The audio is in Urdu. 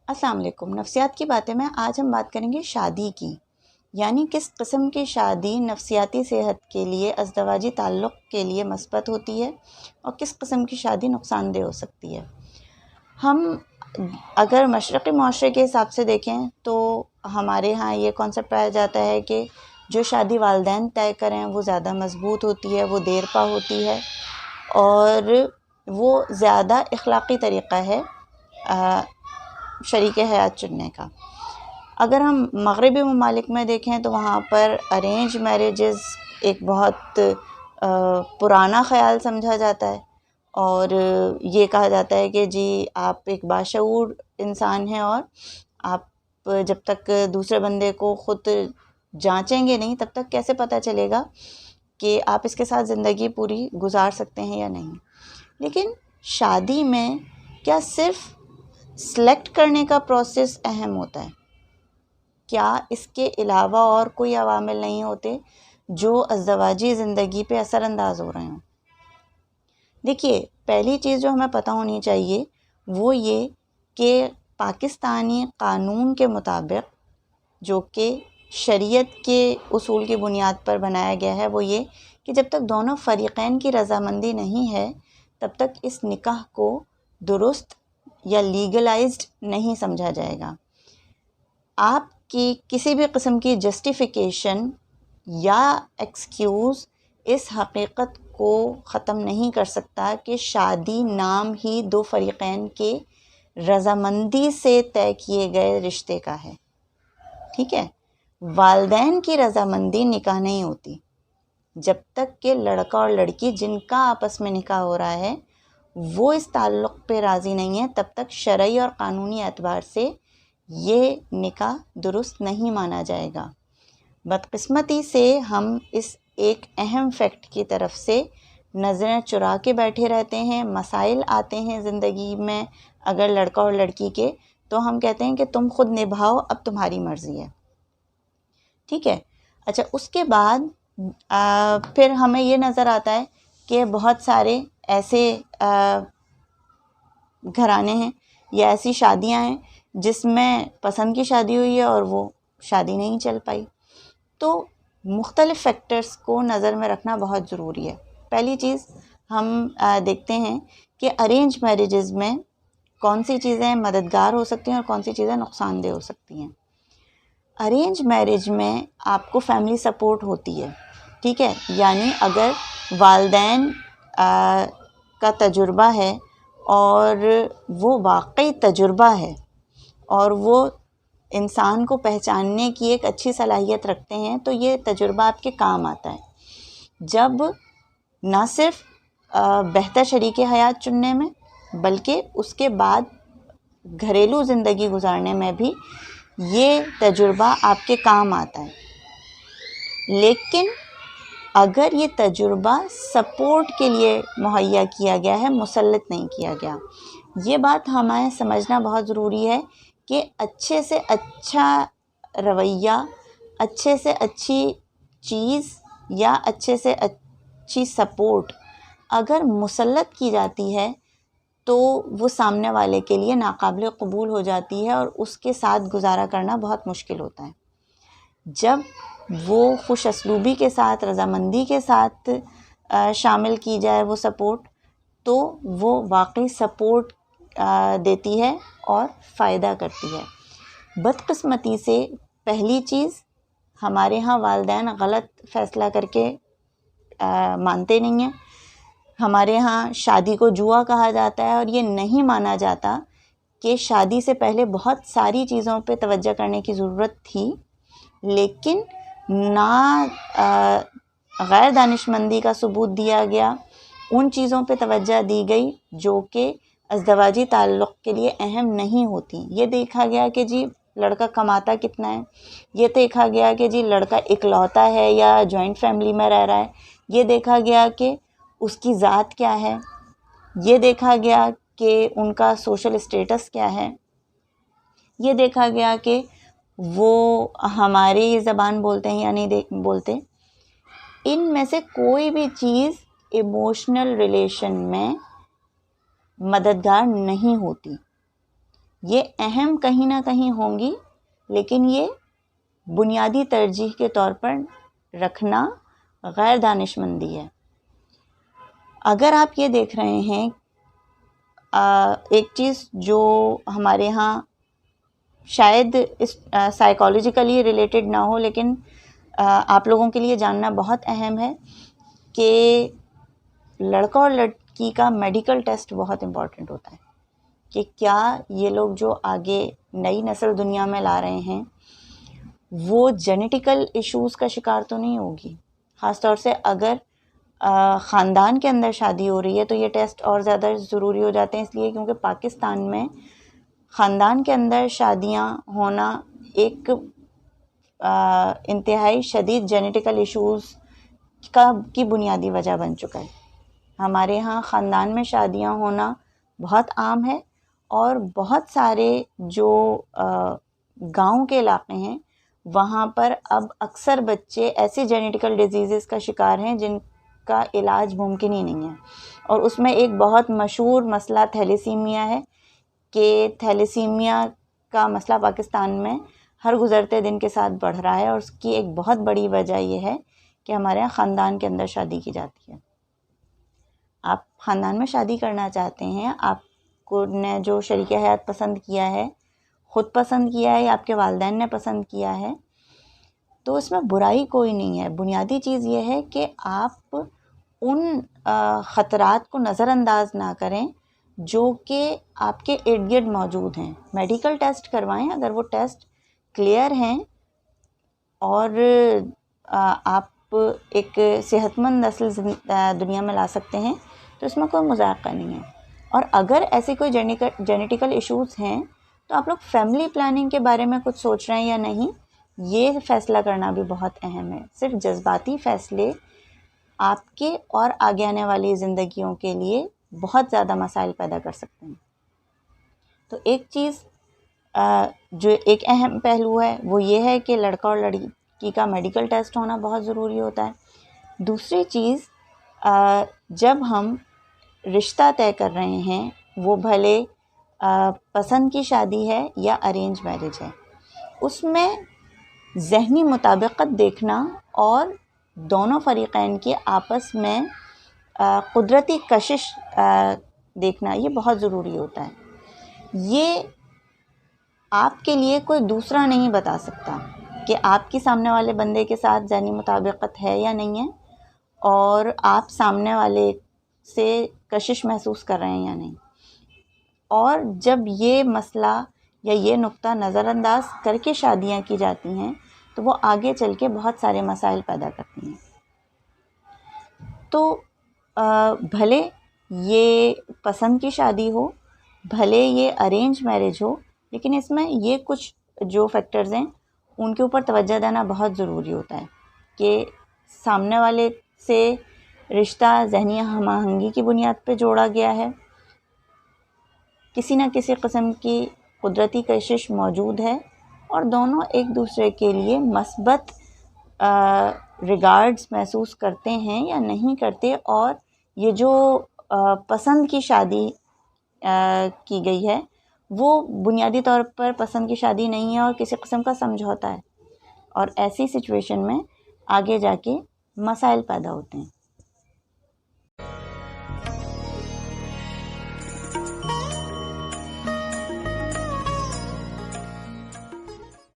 السلام علیکم. نفسیات کی باتیں میں آج ہم بات کریں گے شادی کی، یعنی کس قسم کی شادی نفسیاتی صحت کے لیے، ازدواجی تعلق کے لیے مثبت ہوتی ہے اور کس قسم کی شادی نقصان دہ ہو سکتی ہے. ہم اگر مشرقی معاشرے کے حساب سے دیکھیں تو ہمارے ہاں یہ کانسیپٹ پایا جاتا ہے کہ جو شادی والدین طے کریں وہ زیادہ مضبوط ہوتی ہے، وہ دیر پا ہوتی ہے اور وہ زیادہ اخلاقی طریقہ ہے شریک حیات چننے کا. اگر ہم مغربی ممالک میں دیکھیں تو وہاں پر ارینج میریجز ایک بہت پرانا خیال سمجھا جاتا ہے اور یہ کہا جاتا ہے کہ جی آپ ایک باشعور انسان ہیں اور آپ جب تک دوسرے بندے کو خود جانچیں گے نہیں تب تک کیسے پتہ چلے گا کہ آپ اس کے ساتھ زندگی پوری گزار سکتے ہیں یا نہیں. لیکن شادی میں کیا صرف سلیکٹ کرنے کا پروسیس اہم ہوتا ہے؟ کیا اس کے علاوہ اور کوئی عوامل نہیں ہوتے جو ازدواجی زندگی پہ اثر انداز ہو رہے ہوں؟ دیکھیے، پہلی چیز جو ہمیں پتہ ہونی چاہیے وہ یہ کہ پاکستانی قانون کے مطابق، جو کہ شریعت کے اصول کی بنیاد پر بنایا گیا ہے، وہ یہ کہ جب تک دونوں فریقین کی رضامندی نہیں ہے تب تک اس نکاح کو درست یا لیگلائزڈ نہیں سمجھا جائے گا. آپ کی کسی بھی قسم کی جسٹیفیکیشن یا ایکسکیوز اس حقیقت کو ختم نہیں کر سکتا کہ شادی نام ہی دو فریقین کے رضامندی سے طے کیے گئے رشتے کا ہے. ٹھیک ہے، والدین کی رضامندی نکاح نہیں ہوتی. جب تک کہ لڑکا اور لڑکی جن کا آپس میں نکاح ہو رہا ہے وہ اس تعلق پہ راضی نہیں ہے تب تک شرعی اور قانونی اعتبار سے یہ نکاح درست نہیں مانا جائے گا. بدقسمتی سے ہم اس ایک اہم فیکٹ کی طرف سے نظریں چرا کے بیٹھے رہتے ہیں. مسائل آتے ہیں زندگی میں اگر لڑکا اور لڑکی کے، تو ہم کہتے ہیں کہ تم خود نبھاؤ، اب تمہاری مرضی ہے. ٹھیک ہے. اچھا، اس کے بعد پھر ہمیں یہ نظر آتا ہے کہ بہت سارے ایسے گھرانے ہیں یا ایسی شادیاں ہیں جس میں پسند کی شادی ہوئی ہے اور وہ شادی نہیں چل پائی. تو مختلف فیکٹرز کو نظر میں رکھنا بہت ضروری ہے. پہلی چیز ہم دیکھتے ہیں کہ ارینج میریجز میں کون سی چیزیں مددگار ہو سکتی ہیں اور کون سی چیزیں نقصان دہ ہو سکتی ہیں. ارینج میرج میں آپ کو فیملی سپورٹ ہوتی ہے. ٹھیک ہے، یعنی اگر والدین کا تجربہ ہے اور وہ واقعی تجربہ ہے اور وہ انسان کو پہچاننے کی ایک اچھی صلاحیت رکھتے ہیں تو یہ تجربہ آپ کے کام آتا ہے جب نہ صرف بہتر شریک حیات چننے میں بلکہ اس کے بعد گھریلو زندگی گزارنے میں بھی یہ تجربہ آپ کے کام آتا ہے. لیکن اگر یہ تجربہ سپورٹ کے لیے مہیا کیا گیا ہے، مسلط نہیں کیا گیا. یہ بات ہمیں سمجھنا بہت ضروری ہے کہ اچھے سے اچھا رویہ، اچھے سے اچھی چیز یا اچھے سے اچھی سپورٹ اگر مسلط کی جاتی ہے تو وہ سامنے والے کے لیے ناقابل قبول ہو جاتی ہے اور اس کے ساتھ گزارا کرنا بہت مشکل ہوتا ہے. جب وہ خوش اسلوبی کے ساتھ، رضامندی کے ساتھ شامل کی جائے وہ سپورٹ، تو وہ واقعی سپورٹ دیتی ہے اور فائدہ کرتی ہے. بدقسمتی سے پہلی چیز ہمارے ہاں والدین غلط فیصلہ کر کے مانتے نہیں ہیں. ہمارے ہاں شادی کو جوا کہا جاتا ہے اور یہ نہیں مانا جاتا کہ شادی سے پہلے بہت ساری چیزوں پہ توجہ کرنے کی ضرورت تھی، لیکن نہ غیر دانشمندی کا ثبوت دیا گیا، ان چیزوں پہ توجہ دی گئی جو کہ ازدواجی تعلق کے لیے اہم نہیں ہوتی. یہ دیکھا گیا کہ جی لڑکا کماتا کتنا ہے، یہ دیکھا گیا کہ جی لڑکا اکلوتا ہے یا جوائنٹ فیملی میں رہ رہا ہے، یہ دیکھا گیا کہ اس کی ذات کیا ہے، یہ دیکھا گیا کہ ان کا سوشل اسٹیٹس کیا ہے، یہ دیکھا گیا کہ وہ ہماری زبان بولتے ہیں یا نہیں بولتے. ان میں سے کوئی بھی چیز ایموشنل ریلیشن میں مددگار نہیں ہوتی. یہ اہم کہیں نہ کہیں ہوں گی، لیکن یہ بنیادی ترجیح کے طور پر رکھنا غیر دانشمندی ہے. اگر آپ یہ دیکھ رہے ہیں، ایک چیز جو ہمارے ہاں شاید اس سائیکالوجیکلی ریلیٹڈ نہ ہو، لیکن آپ لوگوں کے لیے جاننا بہت اہم ہے کہ لڑکا اور لڑکی کا میڈیکل ٹیسٹ بہت امپورٹنٹ ہوتا ہے کہ کیا یہ لوگ جو آگے نئی نسل دنیا میں لا رہے ہیں وہ جینیٹیکل ایشوز کا شکار تو نہیں ہوگی. خاص طور سے اگر خاندان کے اندر شادی ہو رہی ہے تو یہ ٹیسٹ اور زیادہ ضروری ہو جاتے ہیں، اس لیے کیونکہ پاکستان میں خاندان کے اندر شادیاں ہونا ایک انتہائی شدید جینیٹیکل ایشوز کی بنیادی وجہ بن چکا ہے. ہمارے ہاں خاندان میں شادیاں ہونا بہت عام ہے، اور بہت سارے جو گاؤں کے علاقے ہیں وہاں پر اب اکثر بچے ایسی جینیٹیکل ڈیزیزز کا شکار ہیں جن کا علاج ممکن ہی نہیں ہے. اور اس میں ایک بہت مشہور مسئلہ تھیلیسیمیا ہے کہ تھیلیسیمیا کا مسئلہ پاکستان میں ہر گزرتے دن کے ساتھ بڑھ رہا ہے، اور اس کی ایک بہت بڑی وجہ یہ ہے کہ ہمارے یہاں خاندان کے اندر شادی کی جاتی ہے. آپ خاندان میں شادی کرنا چاہتے ہیں، آپ کو نے جو شریک حیات پسند کیا ہے، خود پسند کیا ہے یا آپ کے والدین نے پسند کیا ہے، تو اس میں برائی کوئی نہیں ہے. بنیادی چیز یہ ہے کہ آپ ان خطرات کو نظر انداز نہ کریں جو کہ آپ کے ارد گرد موجود ہیں. میڈیکل ٹیسٹ کروائیں، اگر وہ ٹیسٹ کلیئر ہیں اور آپ ایک صحت مند نسل دنیا میں لا سکتے ہیں تو اس میں کوئی مذاق نہیں ہے. اور اگر ایسی کوئی جینیٹیکل ایشوز ہیں تو آپ لوگ فیملی پلاننگ کے بارے میں کچھ سوچ رہے ہیں یا نہیں، یہ فیصلہ کرنا بھی بہت اہم ہے. صرف جذباتی فیصلے آپ کے اور آگے آنے والی زندگیوں کے لیے بہت زیادہ مسائل پیدا کر سکتے ہیں. تو ایک چیز جو ایک اہم پہلو ہے وہ یہ ہے کہ لڑکا اور لڑکی کا میڈیکل ٹیسٹ ہونا بہت ضروری ہوتا ہے. دوسری چیز، جب ہم رشتہ طے کر رہے ہیں، وہ بھلے پسند کی شادی ہے یا ارینج میرج ہے، اس میں ذہنی مطابقت دیکھنا اور دونوں فریقین کے آپس میں قدرتی کشش دیکھنا یہ بہت ضروری ہوتا ہے. یہ آپ کے لیے کوئی دوسرا نہیں بتا سکتا کہ آپ کی سامنے والے بندے کے ساتھ ذہنی مطابقت ہے یا نہیں ہے، اور آپ سامنے والے سے کشش محسوس کر رہے ہیں یا نہیں. اور جب یہ مسئلہ یا یہ نقطہ نظر انداز کر کے شادیاں کی جاتی ہیں تو وہ آگے چل کے بہت سارے مسائل پیدا کرتی ہیں. تو بھلے یہ پسند کی شادی ہو، بھلے یہ ارینج میرج ہو، لیکن اس میں یہ کچھ جو فیکٹرز ہیں ان کے اوپر توجہ دینا بہت ضروری ہوتا ہے کہ سامنے والے سے رشتہ ذہنی ہم آہنگی کی بنیاد پہ جوڑا گیا ہے، کسی نہ کسی قسم کی قدرتی کشش موجود ہے، اور دونوں ایک دوسرے کے لیے مثبت ریگارڈز محسوس کرتے ہیں یا نہیں کرتے. اور یہ جو پسند کی شادی کی گئی ہے وہ بنیادی طور پر پسند کی شادی نہیں ہے اور کسی قسم کا سمجھوتا ہے، اور ایسی سچویشن میں آگے جا کے مسائل پیدا ہوتے ہیں.